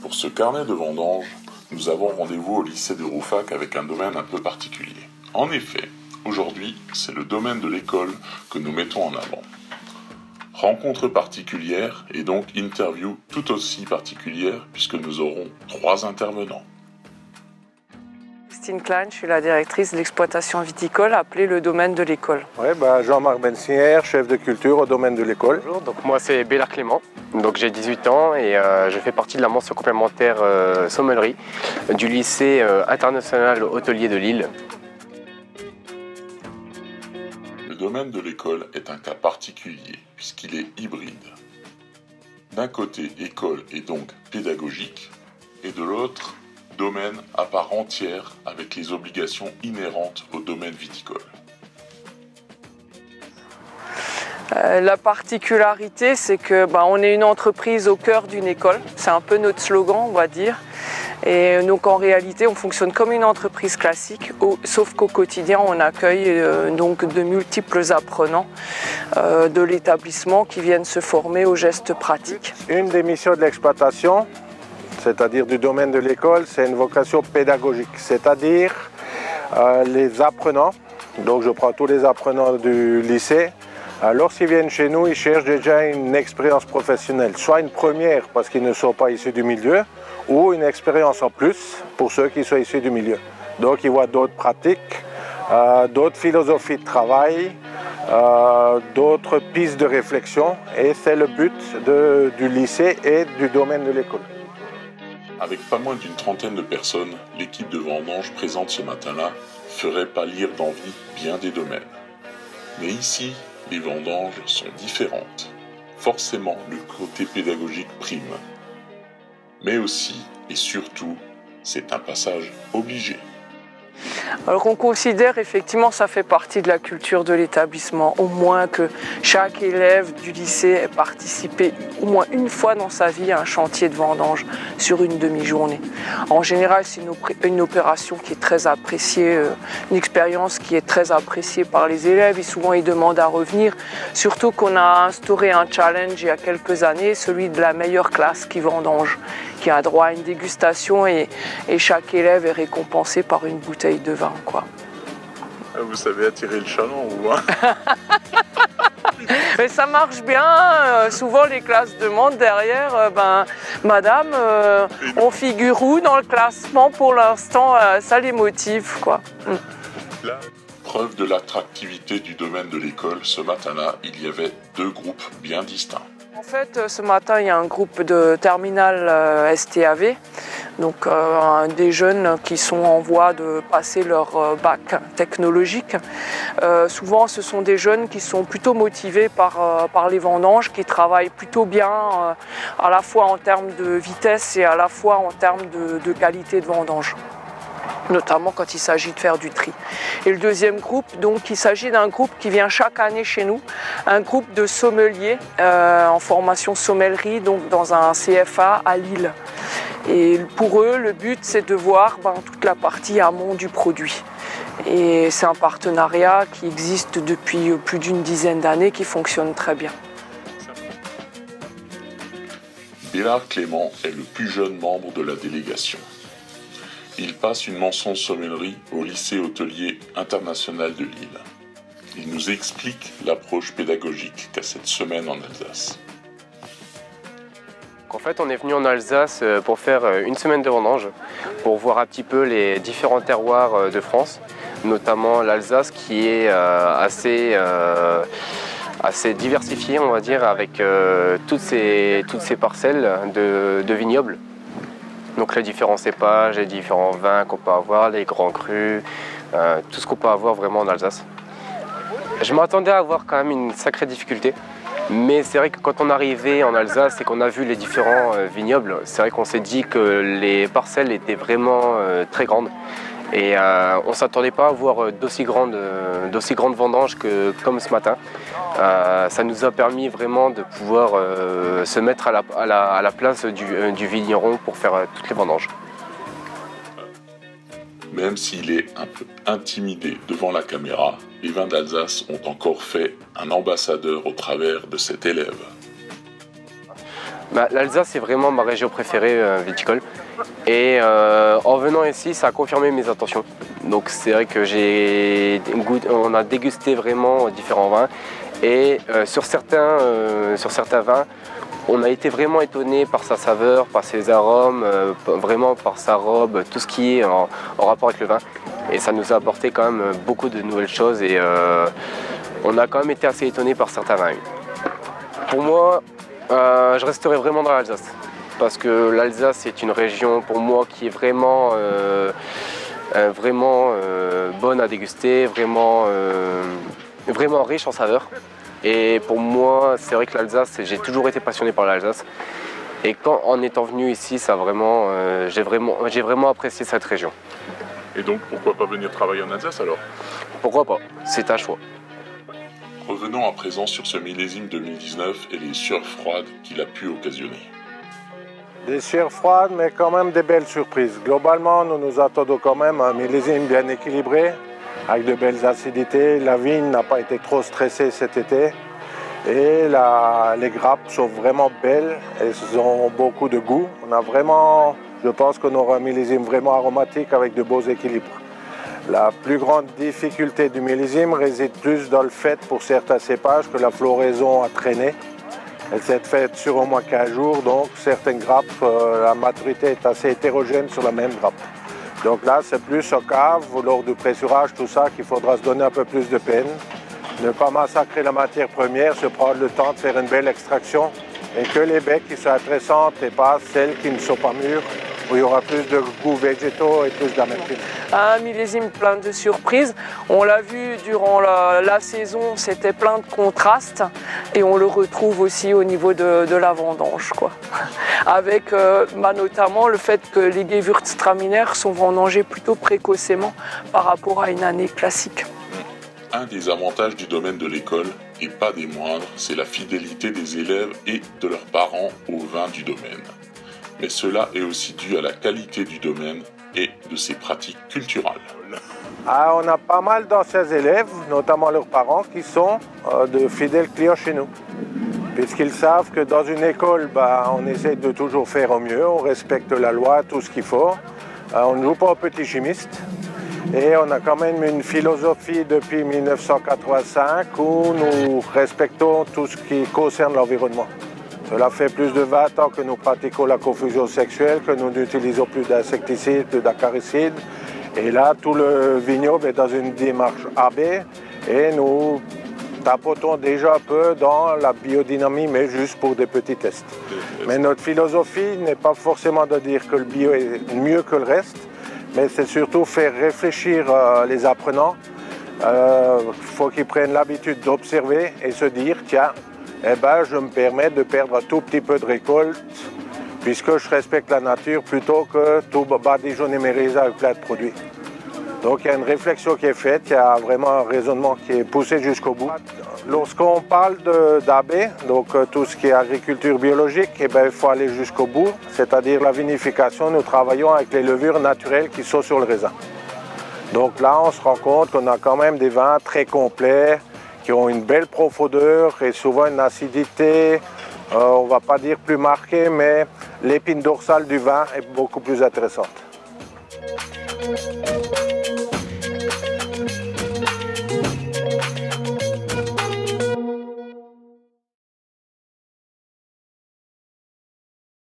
Pour ce carnet de vendanges, nous avons rendez-vous au lycée de Rouffach avec un domaine un peu particulier. En effet, aujourd'hui, c'est le domaine de l'école que nous mettons en avant. Rencontre particulière et donc interview tout aussi particulière puisque nous aurons 3 intervenants. Christine Klein, je suis la directrice de l'exploitation viticole appelée le domaine de l'école. Ouais, Jean-Marc Bensière, chef de culture au domaine de l'école. Bonjour, donc moi c'est Bélard Clément, donc j'ai 18 ans et je fais partie de la mention complémentaire sommellerie du lycée international hôtelier de Lille. Le domaine de l'école est un cas particulier puisqu'il est hybride. D'un côté, école et donc pédagogique, et de l'autre, domaine à part entière avec les obligations inhérentes au domaine viticole. La particularité, c'est que on est une entreprise au cœur d'une école. C'est un peu notre slogan, on va dire. Et donc en réalité, on fonctionne comme une entreprise classique, sauf qu'au quotidien, on accueille donc de multiples apprenants de l'établissement qui viennent se former aux gestes pratiques. Une des missions de l'exploitation, c'est-à-dire du domaine de l'école, c'est une vocation pédagogique, c'est-à-dire les apprenants, donc je prends tous les apprenants du lycée, lorsqu'ils viennent chez nous, ils cherchent déjà une expérience professionnelle, soit une première parce qu'ils ne sont pas issus du milieu, ou une expérience en plus pour ceux qui sont issus du milieu. Donc ils voient d'autres pratiques, d'autres philosophies de travail, d'autres pistes de réflexion, et c'est le but du lycée et du domaine de l'école. Avec pas moins d'une trentaine de personnes, l'équipe de vendanges présente ce matin-là ferait pâlir d'envie bien des domaines. Mais ici, les vendanges sont différentes. Forcément, le côté pédagogique prime. Mais aussi, et surtout, c'est un passage obligé. Alors on considère effectivement, ça fait partie de la culture de l'établissement, au moins que chaque élève du lycée ait participé au moins une fois dans sa vie à un chantier de vendange sur une demi-journée. En général, c'est une opération qui est très appréciée, une expérience qui est très appréciée par les élèves et souvent ils demandent à revenir. Surtout qu'on a instauré un challenge il y a quelques années, celui de la meilleure classe qui vendange, qui a droit à une dégustation et chaque élève est récompensé par une bouteille de vin, quoi. Vous savez attirer le chaland ou Mais ça marche bien, souvent les classes demandent derrière, madame, on figure où dans le classement pour l'instant, ça les motive, quoi. Là, preuve de l'attractivité du domaine de l'école, ce matin-là, il y avait 2 groupes bien distincts. En fait, ce matin, il y a un groupe de terminale STAV, donc des jeunes qui sont en voie de passer leur bac technologique. Souvent, ce sont des jeunes qui sont plutôt motivés par les vendanges, qui travaillent plutôt bien, à la fois en termes de vitesse et à la fois en termes de qualité de vendange, notamment quand il s'agit de faire du tri. Et le deuxième groupe, donc il s'agit d'un groupe qui vient chaque année chez nous, un groupe de sommeliers en formation sommellerie, donc dans un CFA à Lille. Et pour eux, le but c'est de voir toute la partie amont du produit. Et c'est un partenariat qui existe depuis plus d'une dizaine d'années, qui fonctionne très bien. Bélard Clément est le plus jeune membre de la délégation. Il passe une mention sommellerie au lycée hôtelier international de Lille. Il nous explique l'approche pédagogique qu'a cette semaine en Alsace. En fait, on est venu en Alsace pour faire une semaine de vendange, pour voir un petit peu les différents terroirs de France, notamment l'Alsace qui est assez diversifiée, on va dire, avec toutes ces parcelles de vignobles. Donc les différents cépages, les différents vins qu'on peut avoir, les grands crus, tout ce qu'on peut avoir vraiment en Alsace. Je m'attendais à avoir quand même une sacrée difficulté, mais c'est vrai que quand on est arrivé en Alsace et qu'on a vu les différents vignobles, c'est vrai qu'on s'est dit que les parcelles étaient vraiment très grandes. Et on ne s'attendait pas à voir d'aussi grandes vendanges comme ce matin. Ça nous a permis vraiment de pouvoir se mettre à la place du vigneron pour faire toutes les vendanges. Même s'il est un peu intimidé devant la caméra, les vins d'Alsace ont encore fait un ambassadeur au travers de cet élève. L'Alsace, c'est vraiment ma région préférée viticole. Et en venant ici, ça a confirmé mes intentions. Donc c'est vrai que on a dégusté vraiment différents vins. Et sur certains vins, on a été vraiment étonné par sa saveur, par ses arômes, vraiment par sa robe, tout ce qui est en rapport avec le vin. Et ça nous a apporté quand même beaucoup de nouvelles choses et on a quand même été assez étonné par certains vins. Pour moi, je resterai vraiment dans l'Alsace. Parce que l'Alsace est une région pour moi qui est vraiment bonne à déguster, vraiment riche en saveurs. Et pour moi, c'est vrai que l'Alsace, j'ai toujours été passionné par l'Alsace. Et en étant venu ici, j'ai vraiment apprécié cette région. Et donc, pourquoi pas venir travailler en Alsace alors? Pourquoi pas? C'est un choix. Revenons à présent sur ce millésime 2019 et les sueurs froides qu'il a pu occasionner. Des sueurs froides, mais quand même des belles surprises. Globalement, nous nous attendons quand même à un millésime bien équilibré, avec de belles acidités. La vigne n'a pas été trop stressée cet été. Et les grappes sont vraiment belles, elles ont beaucoup de goût. Je pense qu'on aura un millésime vraiment aromatique avec de beaux équilibres. La plus grande difficulté du millésime réside plus dans le fait pour certains cépages que la floraison a traîné. Elle s'est faite sur au moins 15 jours, donc certaines grappes, la maturité est assez hétérogène sur la même grappe. Donc là, c'est plus au cave, lors du pressurage, tout ça, qu'il faudra se donner un peu plus de peine. Ne pas massacrer la matière première, se prendre le temps de faire une belle extraction et que les baies qui sont intéressantes et pas celles qui ne sont pas mûres, où il y aura plus de goûts végétaux et plus d'amertume. Un millésime plein de surprises. On l'a vu durant la saison, c'était plein de contrastes et on le retrouve aussi au niveau de la vendange, quoi. Avec notamment le fait que les Gewürztraminer sont vendangés plutôt précocement par rapport à une année classique. Un des avantages du domaine de l'école, et pas des moindres, c'est la fidélité des élèves et de leurs parents au vin du domaine. Mais cela est aussi dû à la qualité du domaine et de ses pratiques culturelles. On a pas mal d'anciens élèves, notamment leurs parents, qui sont de fidèles clients chez nous. Puisqu'ils savent que dans une école, on essaie de toujours faire au mieux, on respecte la loi, tout ce qu'il faut. On ne joue pas aux petits chimistes. Et on a quand même une philosophie depuis 1985 où nous respectons tout ce qui concerne l'environnement. Cela fait plus de 20 ans que nous pratiquons la confusion sexuelle, que nous n'utilisons plus d'insecticides, plus d'acaricides. Et là, tout le vignoble est dans une démarche AB et nous tapotons déjà un peu dans la biodynamie, mais juste pour des petits tests. Mais notre philosophie n'est pas forcément de dire que le bio est mieux que le reste, mais c'est surtout faire réfléchir les apprenants. Il faut qu'ils prennent l'habitude d'observer et se dire, tiens, je me permets de perdre un tout petit peu de récolte puisque je respecte la nature plutôt que tout badigeonner mes raisins avec plein de produits. Donc il y a une réflexion qui est faite, il y a vraiment un raisonnement qui est poussé jusqu'au bout. Lorsqu'on parle d'AB, donc tout ce qui est agriculture biologique, il faut aller jusqu'au bout, c'est-à-dire la vinification. Nous travaillons avec les levures naturelles qui sont sur le raisin. Donc là, on se rend compte qu'on a quand même des vins très complets, qui ont une belle profondeur et souvent une acidité, on ne va pas dire plus marquée, mais l'épine dorsale du vin est beaucoup plus intéressante.